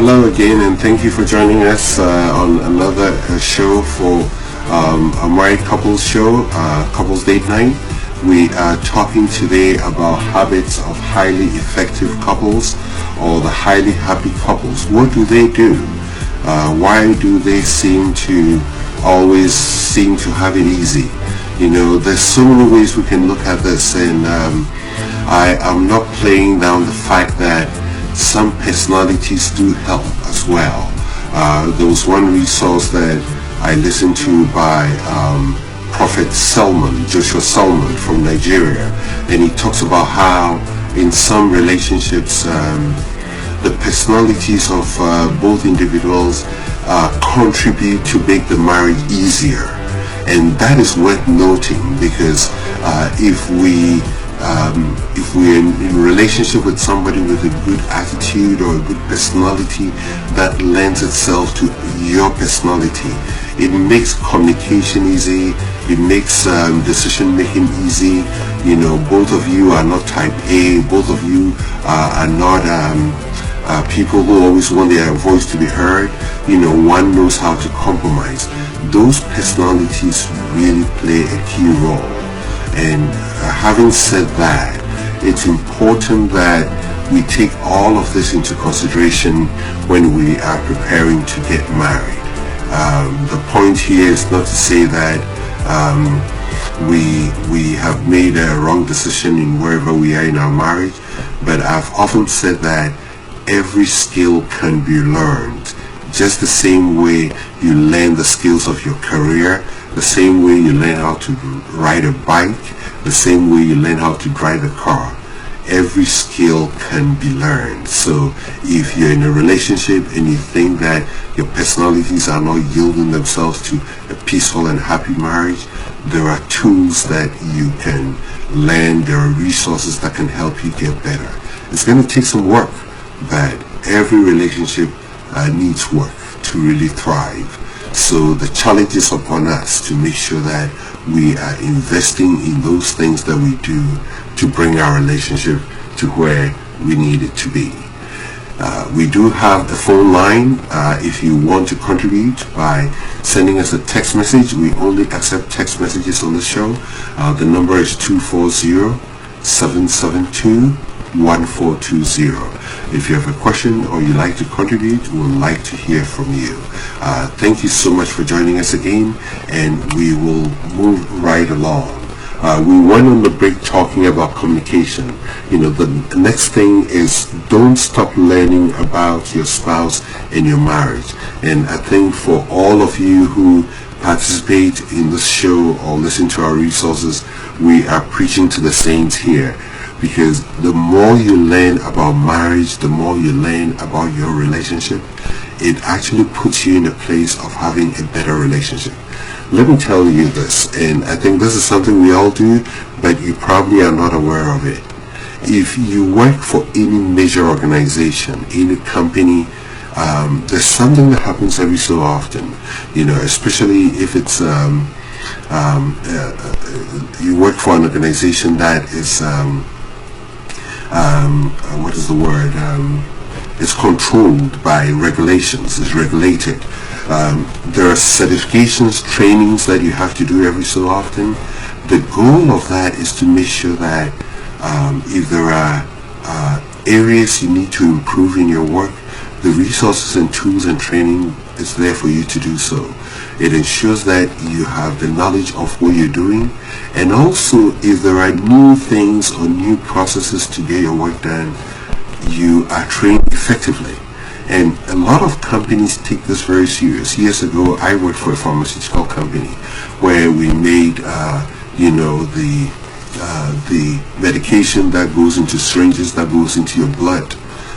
Hello again, and thank you for joining us on another show for a married couples show, Couples Date Night. We are talking today about habits of highly effective couples, or the highly happy couples. What do they do? Why do they always seem to have it easy? You know, there's so many ways we can look at this, and I am not playing down the fact that some personalities do help as well. There was one resource that I listened to by Prophet Salman, Joshua Salman from Nigeria, and he talks about how in some relationships the personalities of both individuals contribute to make the marriage easier. And that is worth noting, because if we're in relationship with somebody with a good attitude or a good personality that lends itself to your personality, it makes communication easy, it makes decision making easy. You know, both of you are not type A, both of you are not people who always want their voice to be heard. You know, one knows how to compromise. Those personalities really play a key role. And having said that, it's important that we take all of this into consideration when we are preparing to get married. The point here is not to say that we have made a wrong decision in wherever we are in our marriage, but I've often said that every skill can be learned, just the same way you learn the skills of your career, the same way you learn how to ride a bike, the same way you learn how to drive a car. Every skill can be learned. So if you're in a relationship and you think that your personalities are not yielding themselves to a peaceful and happy marriage, there are tools that you can learn, there are resources that can help you get better. It's going to take some work, but every relationship needs work to really thrive. So the challenge is upon us to make sure that we are investing in those things that we do to bring our relationship to where we need it to be. We do have a phone line. If you want to contribute by sending us a text message, we only accept text messages on the show. The number is 240-772-1420. If you have a question or you'd like to contribute, we would like to hear from you. Thank you so much for joining us again, and we will move right along. We went on the break talking about communication. You know, the next thing is don't stop learning about your spouse and your marriage. And I think for all of you who participate in this show or listen to our resources, we are preaching to the saints here. Because the more you learn about marriage, the more you learn about your relationship, it actually puts you in a place of having a better relationship. Let me tell you this, and I think this is something we all do, but you probably are not aware of it. If you work for any major organization, any company, there's something that happens every so often, you know, especially if it's you work for an organization that is what is the word? It's controlled by regulations, it's regulated. There are certifications, trainings that you have to do every so often. The goal of that is to make sure that if there are areas you need to improve in your work, the resources and tools and training is there for you to do so. It ensures that you have the knowledge of what you're doing, and also if there are new things or new processes to get your work done, you are trained effectively. And a lot of companies take this very serious. Years ago, I worked for a pharmaceutical company where we made, the medication that goes into syringes, that goes into your blood.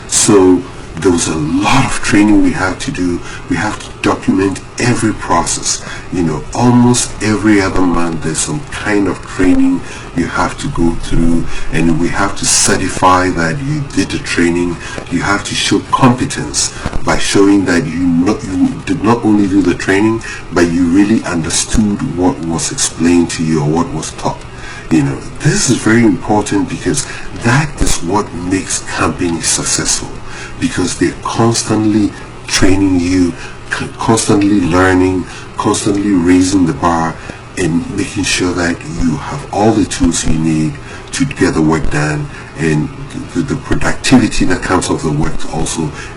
So there was a lot of training we have to do. We have to document every process. You know, almost every other month there's some kind of training you have to go through, and we have to certify that you did the training. You have to show competence by showing that you did not only do the training, but you really understood what was explained to you or what was taught. This is very important because that is what makes companies successful, because they're constantly training you, constantly learning, constantly raising the bar, and making sure that you have all the tools you need to get the work done, and the productivity that comes off the work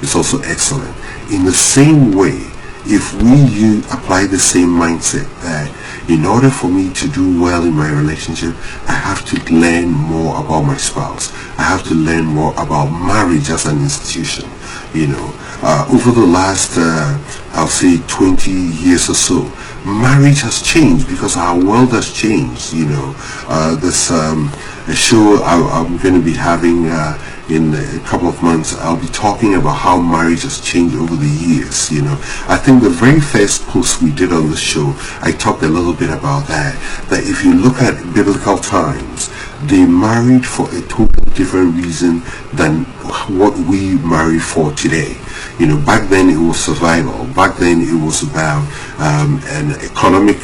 is also excellent. In the same way, if we apply the same mindset that in order for me to do well in my relationship, I have to learn more about my spouse. I have to learn more about marriage as an institution. Over the last, I'll say 20 years or so, marriage has changed because our world has changed. This a show I'm going to be having in a couple of months, I'll be talking about how marriage has changed over the years. I think the very first post we did on the show, I talked a little bit about that if you look at biblical times, they married for a totally different reason than what we marry for today. Back then it was survival. Back then it was about an economic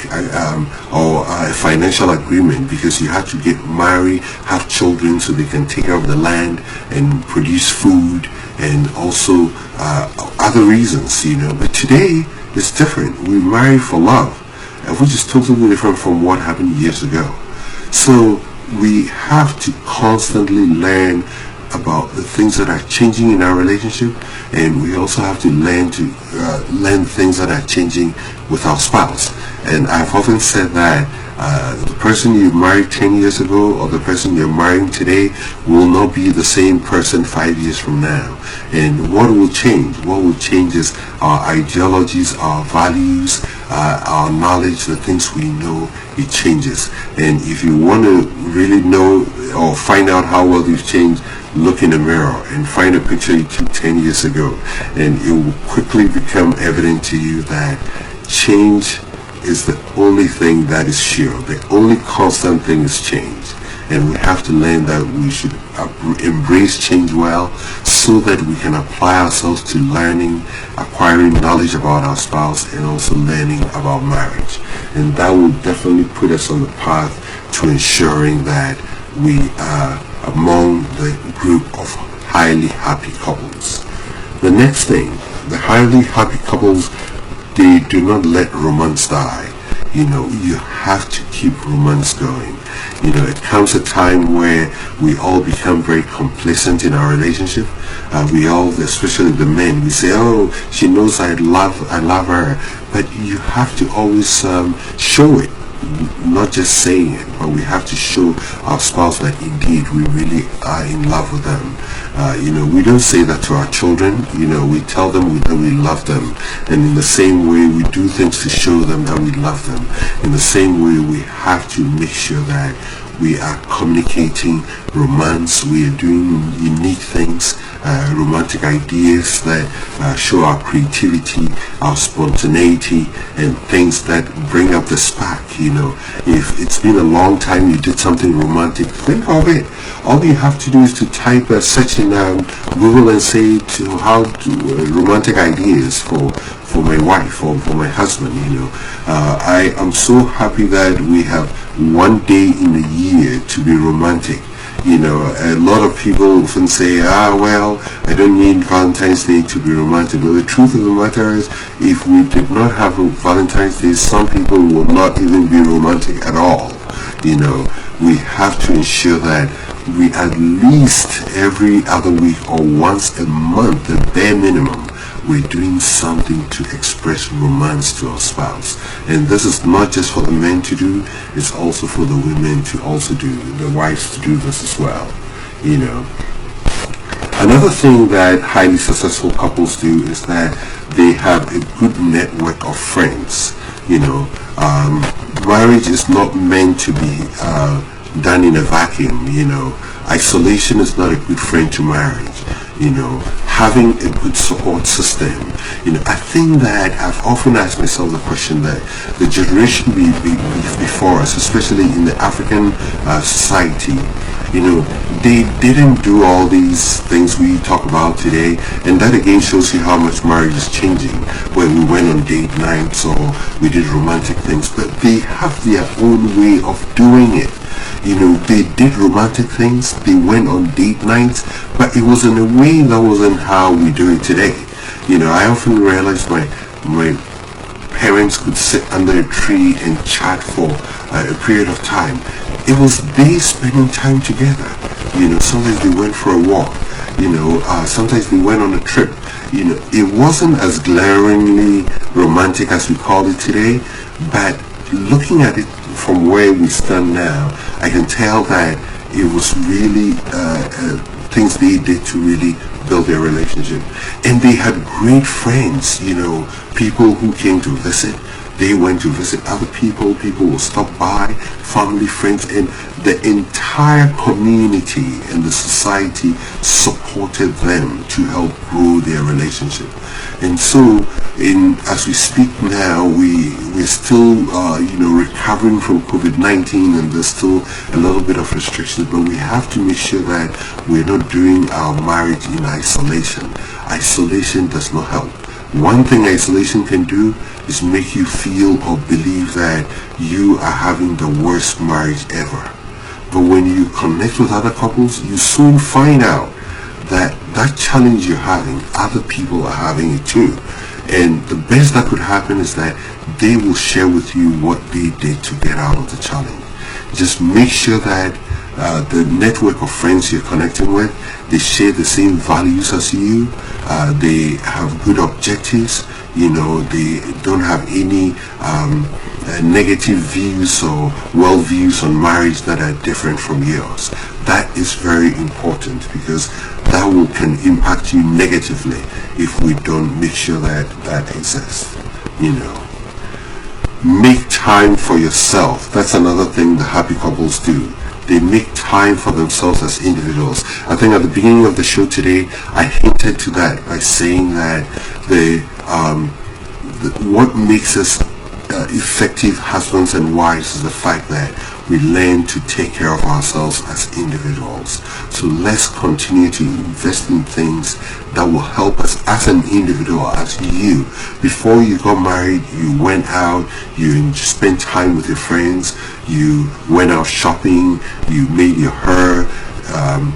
or a financial agreement, because you had to get married, have children so they can take care of the land and produce food, and also other reasons. But today it's different. We marry for love, which is totally different from what happened years ago. So we have to constantly learn about the things that are changing in our relationship, and we also have to learn things that are changing with our spouse. And I've often said that the person you married 10 years ago or the person you're marrying today will not be the same person 5 years from now. And what will change? What will change is our ideologies, our values, our knowledge, the things we know. It changes. And if you want to really know or find out how well you've changed, look in the mirror and find a picture you took 10 years ago, and it will quickly become evident to you that change is the only thing that is sure. The only constant thing is change, and we have to learn that we should embrace change well, so that we can apply ourselves to learning, acquiring knowledge about our spouse, and also learning about marriage. And that will definitely put us on the path to ensuring that we are among the group of highly happy couples. The next thing, the highly happy couples, they do not let romance die. You have to keep romance going. It comes a time where we all become very complacent in our relationship. We all, especially the men, we say, "Oh, she knows I love her," but you have to always show it. Not just saying it, but we have to show our spouse that indeed we really are in love with them. We don't say that to our children. We tell them that we love them, and in the same way we do things to show them that we love them. In the same way, we have to make sure that we are communicating romance, we are doing unique things, romantic ideas that show our creativity, our spontaneity, and things that bring up the spark. If it's been a long time you did something romantic, think of it. All you have to do is to type a search in Google and say romantic ideas for my wife or for my husband. I am so happy that we have one day in the year to be romantic. A lot of people often say, well, I don't need Valentine's Day to be romantic. But the truth of the matter is, if we did not have a Valentine's Day, some people will not even be romantic at all. We have to ensure that we at least every other week or once a month, the bare minimum, we're doing something to express romance to our spouse. And this is not just for the men to do, it's also for the women to also do, the wives to do this as well. Another thing that highly successful couples do is that they have a good network of friends. Marriage is not meant to be done in a vacuum. Isolation is not a good friend to marriage. Having a good support system. I think that I've often asked myself the question that the generation before us, especially in the African society, they didn't do all these things we talk about today, and that again shows you how much marriage is changing, where we went on date nights or we did romantic things, but they have their own way of doing it. You know, they did romantic things, they went on date nights, but it was in a way that wasn't how we do it today. You know, I often realize my parents could sit under a tree and chat for a period of time. It was they spending time together. You know, sometimes they went for a walk. You know, sometimes they went on a trip. You know, it wasn't as glaringly romantic as we call it today, but looking at it from where we stand now, I can tell that it was really things they did to really build their relationship. And they had great friends, you know, people who came to visit. They went to visit other people, people will stop by, family, friends, and the entire community and the society supported them to help grow their relationship. And so, as we speak now, we're still, you know, recovering from COVID-19, and there's still a little bit of restrictions, but we have to make sure that we're not doing our marriage in isolation. Isolation does not help. One thing isolation can do is make you feel or believe that you are having the worst marriage ever. But when you connect with other couples, you soon find out that that challenge you're having, other people are having it too. And the best that could happen is that they will share with you what they did to get out of the challenge. Just make sure that the network of friends you're connecting with, they share the same values as you, they have good objectives, you know, they don't have any negative views or world views on marriage that are different from yours. That is very important, because that can impact you negatively if we don't make sure that that exists. You know, make time for yourself. That's another thing the happy couples do. They make time for themselves as individuals. I think at the beginning of the show today, I hinted to that by saying that what makes us effective husbands and wives is the fact that we learn to take care of ourselves as individuals. So let's continue to invest in things that will help us as an individual, as you. Before you got married, you went out, you spent time with your friends, you went out shopping, you made your hair,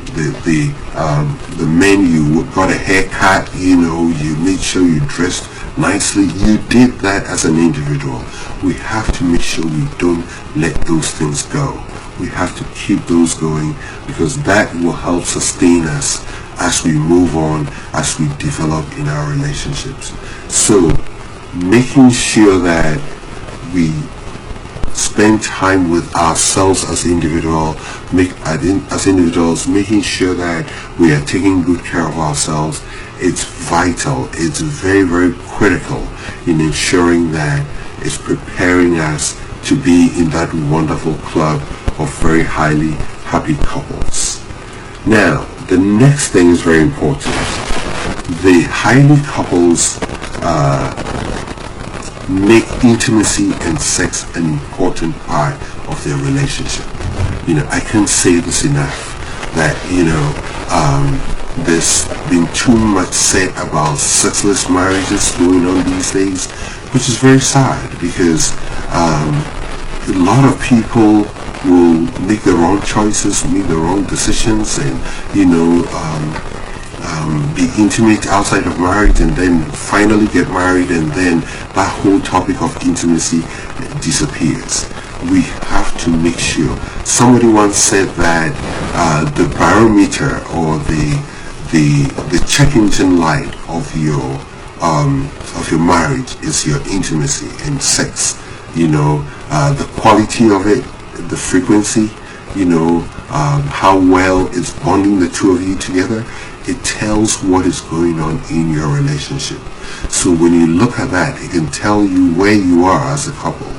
the men, you got a haircut, you know, you made sure you dressed nicely. You did that as an individual. We have to make sure we don't let those things go. We have to keep those going, because that will help sustain us as we move on, as we develop in our relationships. So making sure that we spend time with ourselves as individuals, making sure that we are taking good care of ourselves, it's vital. It's very, very critical in ensuring that it's preparing us to be in that wonderful club of very highly happy couples. Now, the next thing is very important. The highly couples make intimacy and sex an important part of their relationship. You know, I can't say this enough, that, you know, there's been too much said about sexless marriages going on these days, which is very sad, because a lot of people will make the wrong choices, make the wrong decisions, and, you know, be intimate outside of marriage, and then finally get married, and then that whole topic of intimacy disappears. We have to make sure. Somebody once said that the barometer, or the check engine light of your marriage is your intimacy and sex. You know, the quality of it, the frequency, you know, how well it's bonding the two of you together. It tells what is going on in your relationship. So when you look at that, it can tell you where you are as a couple.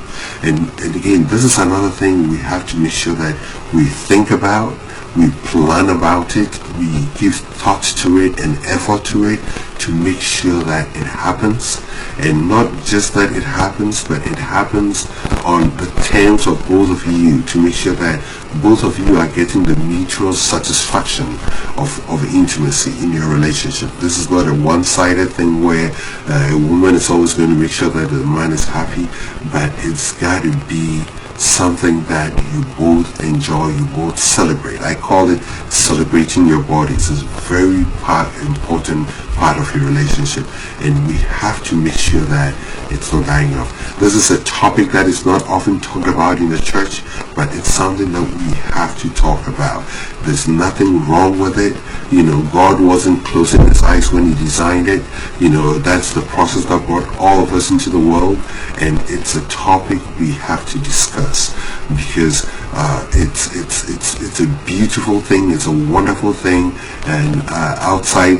And again, this is another thing we have to make sure that we think about, we plan about it, we give thought to it and effort to it, to make sure that it happens. And not just that it happens, but it happens on the terms of both of you, to make sure that both of you are getting the mutual satisfaction of intimacy in your relationship. This is not a one-sided thing where a woman is always going to make sure that the man is happy, but it's got to be something that you both enjoy, you both celebrate. I call it celebrating your bodies. It's a very important part of your relationship, and we have to make sure that it's not dying off. This is a topic that is not often talked about in the church, but it's something that we have to talk about. There's nothing wrong with it. God wasn't closing his eyes when he designed it. That's the process that brought all of us into the world, and it's a topic we have to discuss because it's a beautiful thing. It's a wonderful thing, and outside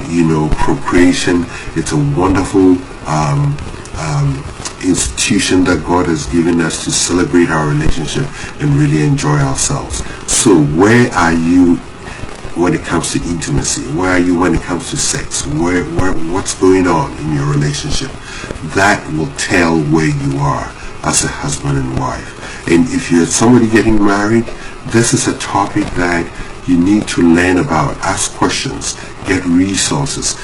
procreation, it's a wonderful institution that God has given us to celebrate our relationship and really enjoy ourselves. So where are you when it comes to intimacy? Where are you when it comes to sex? What's going on in your relationship? That will tell where you are as a husband and wife. And if you're somebody getting married, this is a topic that you need to learn about. Ask questions, get resources.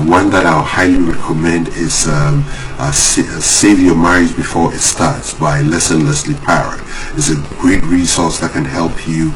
One that I'll highly recommend is Save Your Marriage Before It Starts by Les and Leslie Parrott. It's a great resource that can help you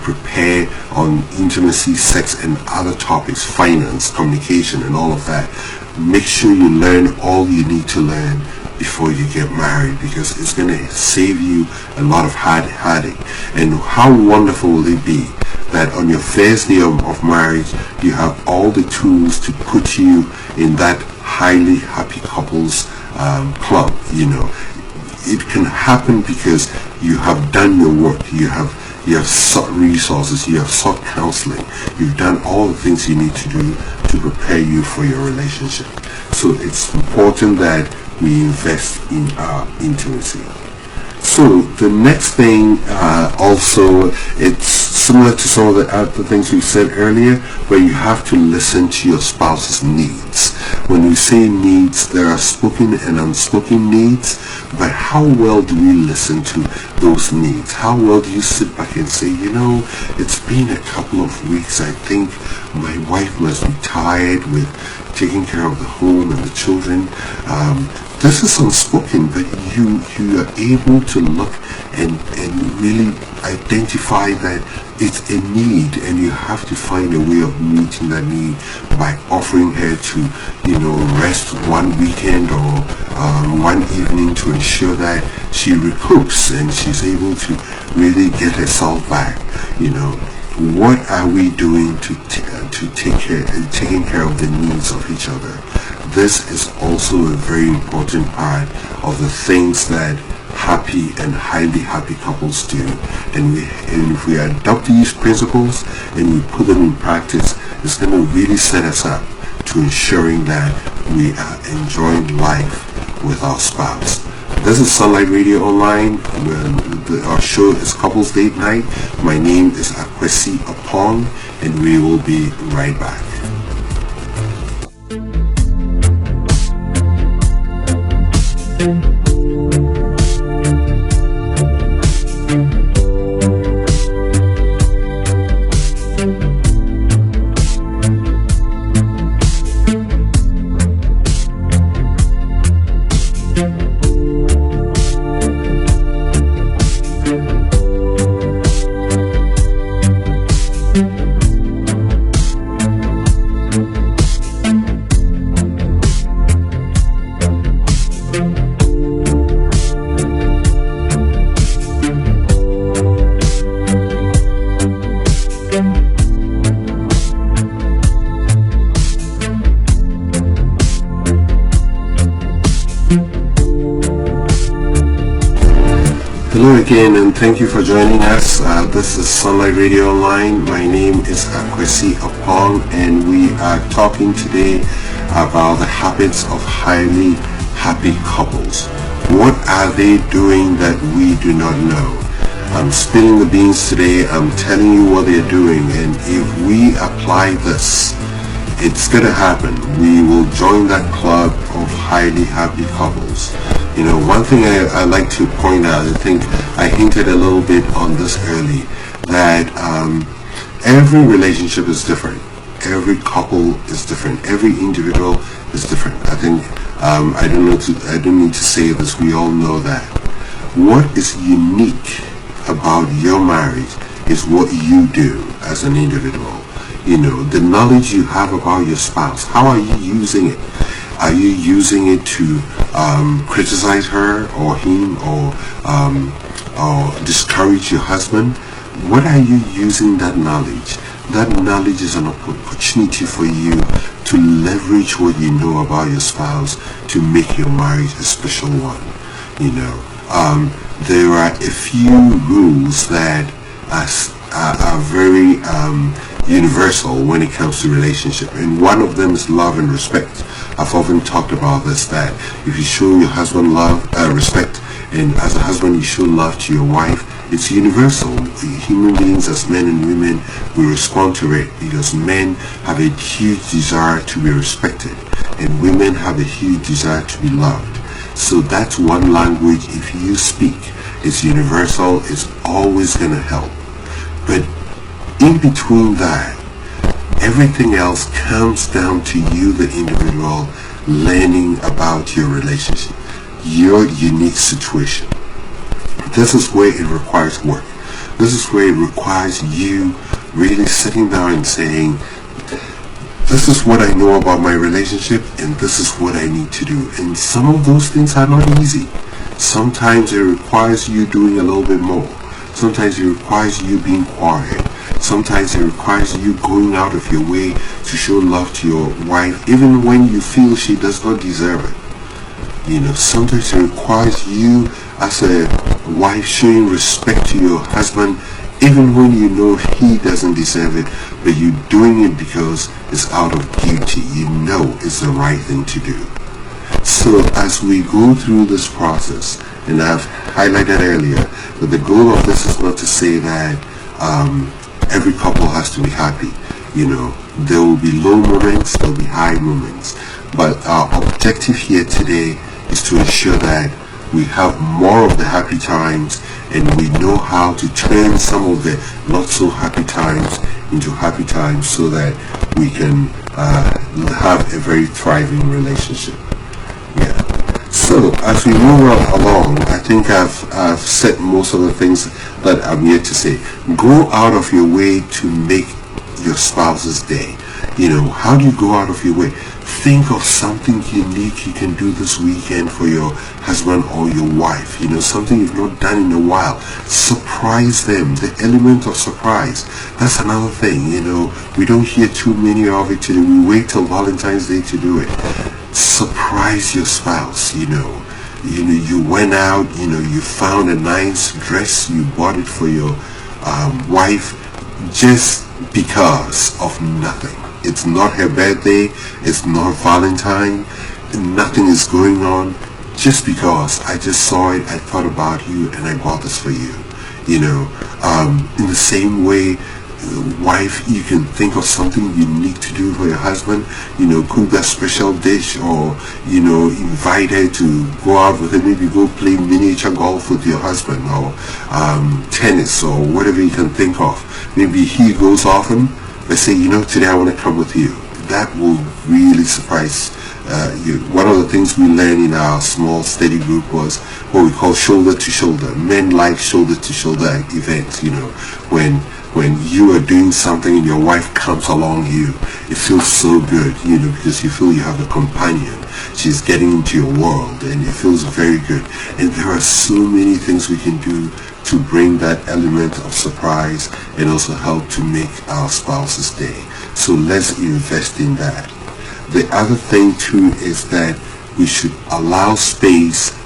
prepare on intimacy, sex, and other topics, finance, communication, and all of that. Make sure you learn all you need to learn before you get married, because it's going to save you a lot of heartache. And how wonderful will it be that on your first day of marriage, you have all the tools to put you in that highly happy couples club. It can happen because you have done your work. You have sought resources. You have sought counseling. You've done all the things you need to do to prepare you for your relationship. So it's important that we invest in our intimacy. So the next thing also, it's similar to some of the other things we said earlier, where you have to listen to your spouse's needs. When we say needs, there are spoken and unspoken needs, but how well do we listen to those needs? How well do you sit back and say, it's been a couple of weeks, I think my wife must be tired with taking care of the home and the children. This is unspoken, but you are able to look and really identify that it's a need, and you have to find a way of meeting that need by offering her to rest one weekend or one evening to ensure that she recoups and she's able to really get herself back. What are we doing to taking care of the needs of each other? This is also a very important part of the things that happy and highly happy couples do. And if we adopt these principles and we put them in practice, it's going to really set us up to ensuring that we are enjoying life with our spouse. This is Sunlight Radio Online. Our show is Couples Date Night. My name is Akwesi Apong, and we will be right back. Hello again, and thank you for joining us. This is Sunlight Radio Online. My name is Akwesi Apong, and we are talking today about the habits of highly happy couples. What are they doing that we do not know? I'm spilling the beans today. I'm telling you what they're doing, and if we apply this, it's gonna happen. We will join that club of highly happy couples. One thing I like to point out, I think I hinted a little bit on this early, that every relationship is different. Every couple is different. Every individual is different. I think I don't need to say this. We all know that. What is unique about your marriage is what you do as an individual. The knowledge you have about your spouse. How are you using it? Are you using it to criticize her or him, or discourage your husband? What are you using that knowledge? That knowledge is an opportunity for you to leverage what you know about your spouse to make your marriage a special one. There are a few rules that are very universal when it comes to relationship, and one of them is love and respect. I've often talked about this, that if you show your husband respect, and as a husband you show love to your wife, it's universal. Human beings, as men and women, we respond to it because men have a huge desire to be respected and women have a huge desire to be loved. So that's one language. If you speak, it's universal, it's always going to help. But in between that, everything else comes down to you, the individual, learning about your relationship, your unique situation. This is where it requires work. This is where it requires you really sitting down and saying, this is what I know about my relationship and this is what I need to do. And some of those things are not easy. Sometimes it requires you doing a little bit more. Sometimes it requires you being quiet. Sometimes it requires you going out of your way to show love to your wife, even when you feel she does not deserve it. Sometimes it requires you as a wife showing respect to your husband, even when you know he doesn't deserve it, but you're doing it because it's out of duty. You know it's the right thing to do. So as we go through this process, and I've highlighted earlier that the goal of this is not to say that every couple has to be happy. There will be low moments, there will be high moments, but our objective here today is to ensure that we have more of the happy times and we know how to turn some of the not so happy times into happy times so that we can have a very thriving relationship. So as we move along, I think I've said most of the things that I'm here to say. Go out of your way to make your spouse's day. How do you go out of your way? Think of something unique you can do this weekend for your husband or your wife. Something you've not done in a while. Surprise them. The element of surprise. That's another thing. We don't hear too many of it today. We wait till Valentine's Day to do it. Surprise your spouse. You went out, you found a nice dress, you bought it for your wife just because of nothing. It's not her birthday, it's not Valentine, nothing is going on. Just because I just saw it, I thought about you and I bought this for you. In the same way, wife, you can think of something unique to do for your husband. Cook that special dish, or invite her to go out with her, maybe go play miniature golf with your husband, or tennis, or whatever you can think of. Maybe he goes often, but say, today I want to come with you. That will really surprise you. One of the things we learned in our small study group was what we call shoulder to shoulder. Men like shoulder to shoulder events. When you are doing something and your wife comes along you, it feels so good, because you feel you have a companion. She's getting into your world and it feels very good. And there are so many things we can do to bring that element of surprise and also help to make our spouse's day. So let's invest in that. The other thing too is that we should allow space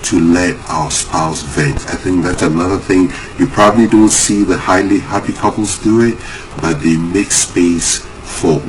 to let our spouse vent. I think that's another thing. You probably don't see the highly happy couples do it, but they make space for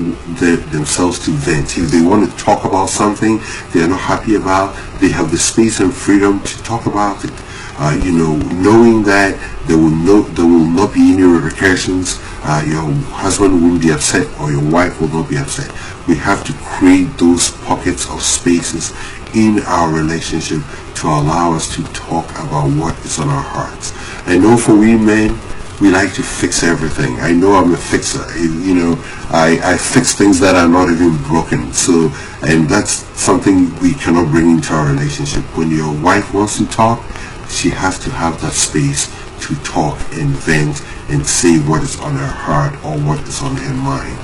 themselves to vent. If they want to talk about something they're not happy about, they have the space and freedom to talk about it. Knowing that there will not be any repercussions. Your husband won't be upset or your wife will not be upset. We have to create those pockets of spaces in our relationship to allow us to talk about what is on our hearts. I know for we men, we like to fix everything. I know I'm a fixer. I fix things that are not even broken. So, and that's something we cannot bring into our relationship. When your wife wants to talk, she has to have that space to talk and vent and say what is on her heart or what is on her mind.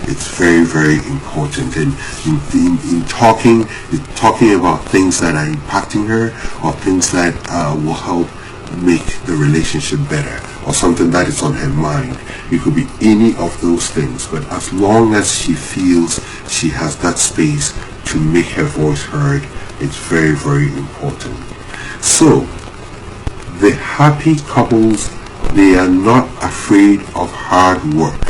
It's very, very important. And in talking about things that are impacting her or things that will help make the relationship better or something that is on her mind. It could be any of those things, but as long as she feels she has that space to make her voice heard, it's very, very important. So, the happy couples, they are not afraid of hard work.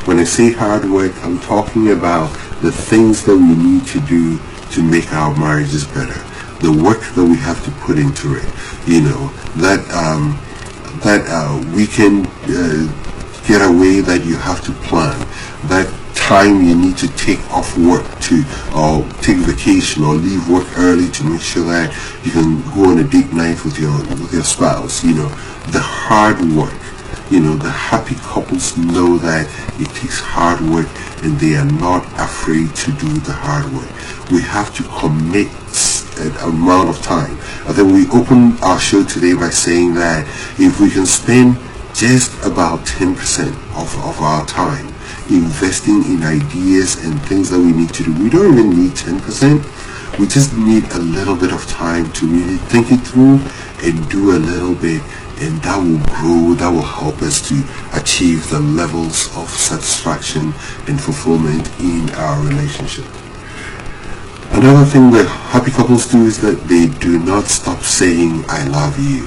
When I say hard work, I'm talking about the things that we need to do to make our marriages better. The work that we have to put into it. That weekend getaway that you have to plan. That time you need to take off work or take vacation or leave work early to make sure that you can go on a date night with your spouse. The hard work. The happy couples know that it takes hard work and they are not afraid to do the hard work. We have to commit an amount of time. I think we opened our show today by saying that if we can spend just about 10% of our time investing in ideas and things that we need to do, we don't even need 10%. We just need a little bit of time to really think it through and do a little bit, and that will grow, that will help us to achieve the levels of satisfaction and fulfillment in our relationship. Another thing that happy couples do is that they do not stop saying I love you.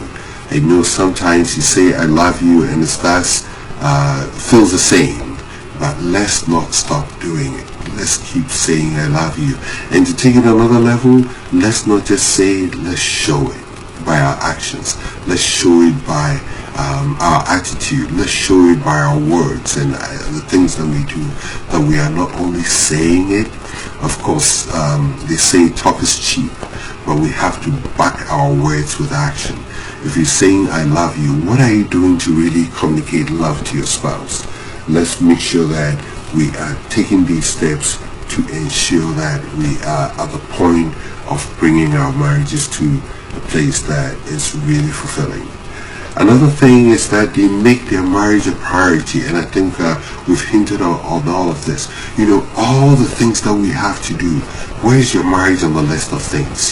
I know sometimes you say I love you and it feels the same, but let's not stop doing it. Let's keep saying I love you. And to take it another level, let's not just say it, let's show it by our actions. Let's show it by our attitude. Let's show it by our words and the things that we do, that we are not only saying it. Of course, they say talk is cheap, but we have to back our words with action. If you're saying I love you, what are you doing to really communicate love to your spouse? Let's make sure that we are taking these steps to ensure that we are at the point of bringing our marriages to a place that is really fulfilling. Another thing is that they make their marriage a priority, and I think we've hinted on all of this. All the things that we have to do. Where is your marriage on the list of things?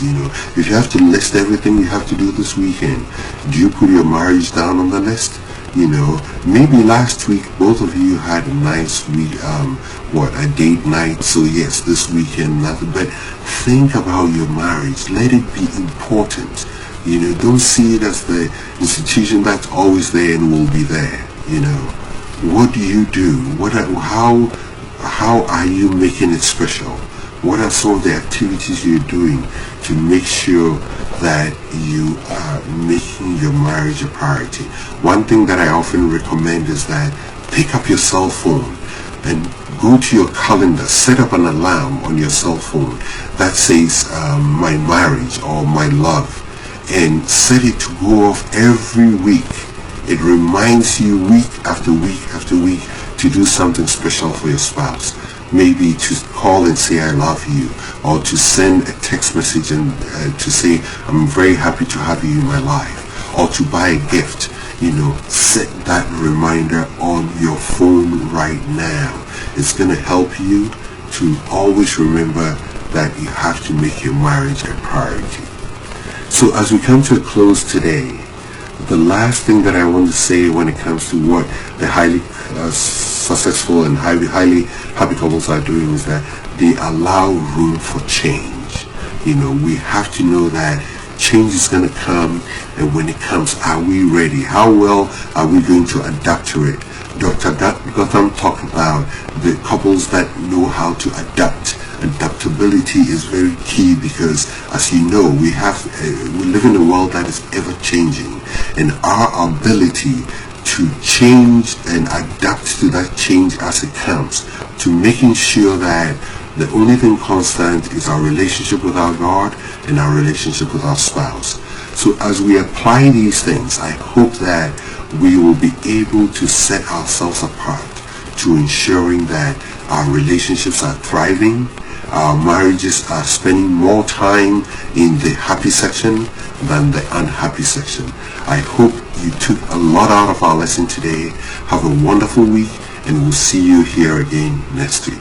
If you have to list everything you have to do this weekend, do you put your marriage down on the list? Maybe last week both of you had a nice week, a date night. So yes, this weekend nothing. But think about your marriage. Let it be important. Don't see it as the institution that's always there and will be there. What do you do? How are you making it special? What are some of the activities you're doing to make sure that you are making your marriage a priority? One thing that I often recommend is that pick up your cell phone and go to your calendar, set up an alarm on your cell phone that says my marriage or my love, and set it to go off every week. It reminds you week after week after week to do something special for your spouse. Maybe to call and say I love you, or to send a text message and to say I'm very happy to have you in my life, or to buy a gift. Set that reminder on your phone right now. It's going to help you to always remember that you have to make your marriage a priority. So as we come to a close today, the last thing that I want to say when it comes to what the highly successful and highly happy couples are doing is that they allow room for change. We have to know that change is going to come, and when it comes, are we ready? How well are we going to adapt to it? Dr. Gotham talked about the couples that know how to adapt. Adaptability is very key because, as you know, we live in a world that is ever changing, and our ability to change and adapt to that change as it comes, to making sure that the only thing constant is our relationship with our God and our relationship with our spouse. So as we apply these things, I hope that we will be able to set ourselves apart to ensuring that our relationships are thriving, marriages are spending more time in the happy section than the unhappy section. I hope you took a lot out of our lesson today. Have a wonderful week, and we'll see you here again next week.